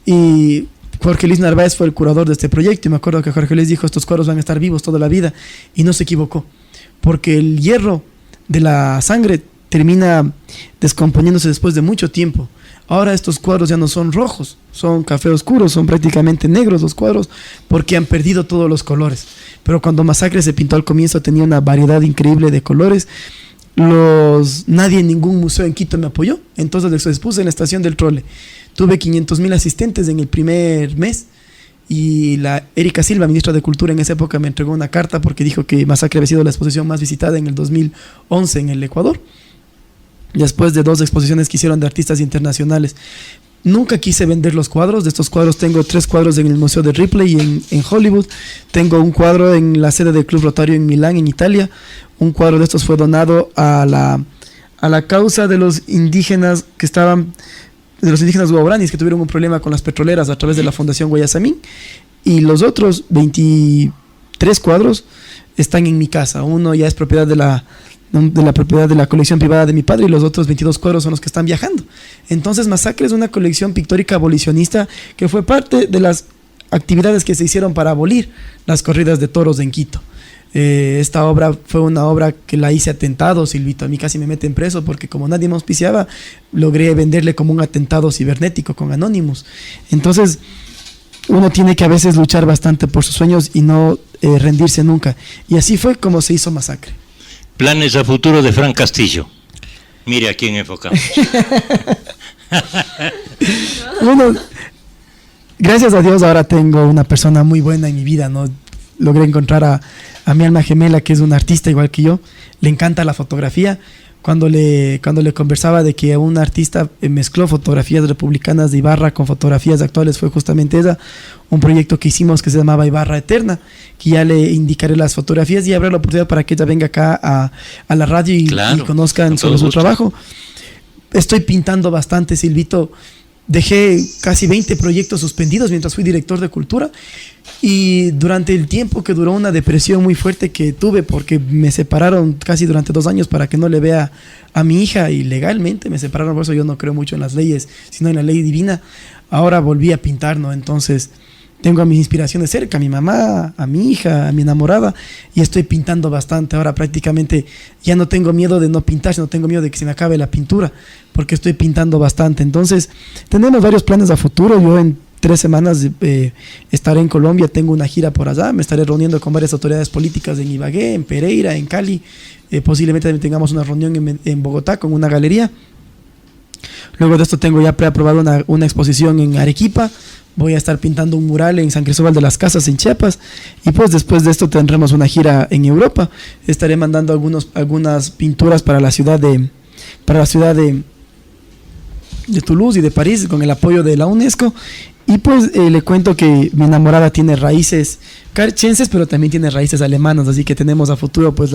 Y Jorge Luis Narváez fue el curador de este proyecto. Y me acuerdo que Jorge Luis dijo, estos cuadros van a estar vivos toda la vida. Y no se equivocó. Porque el hierro de la sangre termina descomponiéndose después de mucho tiempo. Ahora estos cuadros ya no son rojos, son café oscuros, son prácticamente negros los cuadros porque han perdido todos los colores. Pero cuando Masacre se pintó al comienzo tenía una variedad increíble de colores. Nadie en ningún museo en Quito me apoyó, entonces les expuse en la estación del Trole. Tuve 500,000 asistentes en el primer mes y la Erika Silva, ministra de Cultura en esa época, me entregó una carta porque dijo que Masacre había sido la exposición más visitada en el 2011 en el Ecuador, después de 2 exposiciones que hicieron de artistas internacionales. Nunca quise vender los cuadros. De estos cuadros tengo 3 cuadros en el Museo de Ripley en Hollywood. Tengo un cuadro en la sede del Club Rotario en Milán, en Italia. Un cuadro de estos fue donado a la causa de los indígenas de los indígenas guaraníes que tuvieron un problema con las petroleras a través de la Fundación Guayasamín. Y los otros 23 cuadros están en mi casa. Uno ya es propiedad de la propiedad de la colección privada de mi padre y los otros 22 cuadros son los que están viajando. Entonces Masacre es una colección pictórica abolicionista que fue parte de las actividades que se hicieron para abolir las corridas de toros en Quito. Esta obra fue una obra que la hice atentado, Silvito. A mí casi me meten preso porque como nadie me auspiciaba, logré venderle como un atentado cibernético con Anonymous. Entonces uno tiene que a veces luchar bastante por sus sueños y no rendirse nunca. Y así fue como se hizo Masacre. Planes a futuro de Franz Castillo. Mire a quién enfocamos. Bueno, gracias a Dios ahora tengo una persona muy buena en mi vida, ¿no? Logré encontrar a mi alma gemela, que es un artista igual que yo. Le encanta la fotografía. Cuando le conversaba de que un artista mezcló fotografías republicanas de Ibarra con fotografías actuales, fue justamente esa, un proyecto que hicimos que se llamaba Ibarra Eterna, que ya le indicaré las fotografías y habrá la oportunidad para que ella venga acá a la radio y conozcan sobre su trabajo. Estoy pintando bastante, Silvito. Dejé casi 20 proyectos suspendidos mientras fui director de cultura y durante el tiempo que duró una depresión muy fuerte que tuve porque me separaron casi durante 2 años para que no le vea a mi hija y legalmente me separaron, por eso yo no creo mucho en las leyes, sino en la ley divina. Ahora volví a pintar, ¿no? Entonces tengo a mis inspiraciones cerca, a mi mamá, a mi hija, a mi enamorada y estoy pintando bastante. Ahora prácticamente ya no tengo miedo de no pintar, sino tengo miedo de que se me acabe la pintura porque estoy pintando bastante. Entonces tenemos varios planes a futuro. Yo en 3 semanas estaré en Colombia, tengo una gira por allá, me estaré reuniendo con varias autoridades políticas en Ibagué, en Pereira, en Cali, posiblemente también tengamos una reunión en Bogotá con una galería. Luego de esto tengo ya preaprobado una exposición en Arequipa. Voy a estar pintando un mural en San Cristóbal de las Casas, en Chiapas. Y pues después de esto tendremos una gira en Europa. Estaré mandando algunas pinturas para la ciudad de Toulouse y de París con el apoyo de la UNESCO. Y pues le cuento que mi enamorada tiene raíces carchenses, pero también tiene raíces alemanas, así que tenemos a futuro pues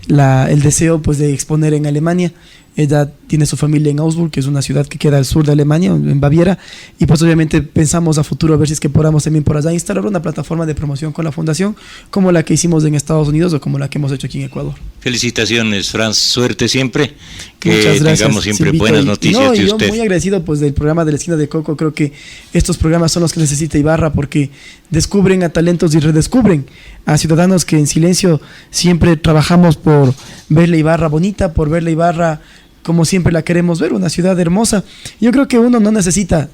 el deseo pues de exponer en Alemania. Ella tiene su familia en Augsburg, que es una ciudad que queda al sur de Alemania, en Baviera, y pues obviamente pensamos a futuro a ver si es que podamos también por allá instalar una plataforma de promoción con la fundación, como la que hicimos en Estados Unidos o como la que hemos hecho aquí en Ecuador. Felicitaciones, Franz, suerte siempre, que Muchas gracias, tengamos siempre Silvito. buenas noticias de yo usted. Muy agradecido pues del programa de la Esquina de Coco. Creo que estos programas son los que necesita Ibarra, porque descubren a talentos y redescubren a ciudadanos que en silencio siempre trabajamos por ver la Ibarra bonita, por ver la Ibarra como siempre la queremos ver, una ciudad hermosa. Yo creo que uno no necesita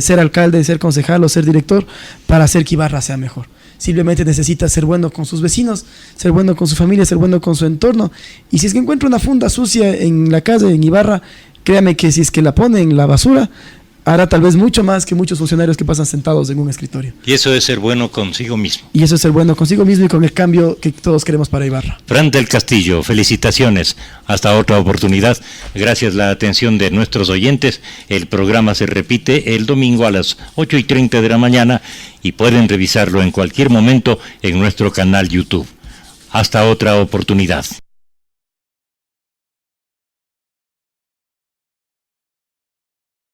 ser alcalde, ser concejal o ser director para hacer que Ibarra sea mejor. Simplemente necesita ser bueno con sus vecinos, ser bueno con su familia, ser bueno con su entorno. Y si es que encuentra una funda sucia en la calle, en Ibarra, créame que si es que la pone en la basura, hará tal vez mucho más que muchos funcionarios que pasan sentados en un escritorio. Y eso es ser bueno consigo mismo. Y eso es ser bueno consigo mismo y con el cambio que todos queremos para Ibarra. Fran del Castillo, felicitaciones. Hasta otra oportunidad. Gracias a la atención de nuestros oyentes. El programa se repite el domingo a las 8:30 de la mañana y pueden revisarlo en cualquier momento en nuestro canal YouTube. Hasta otra oportunidad.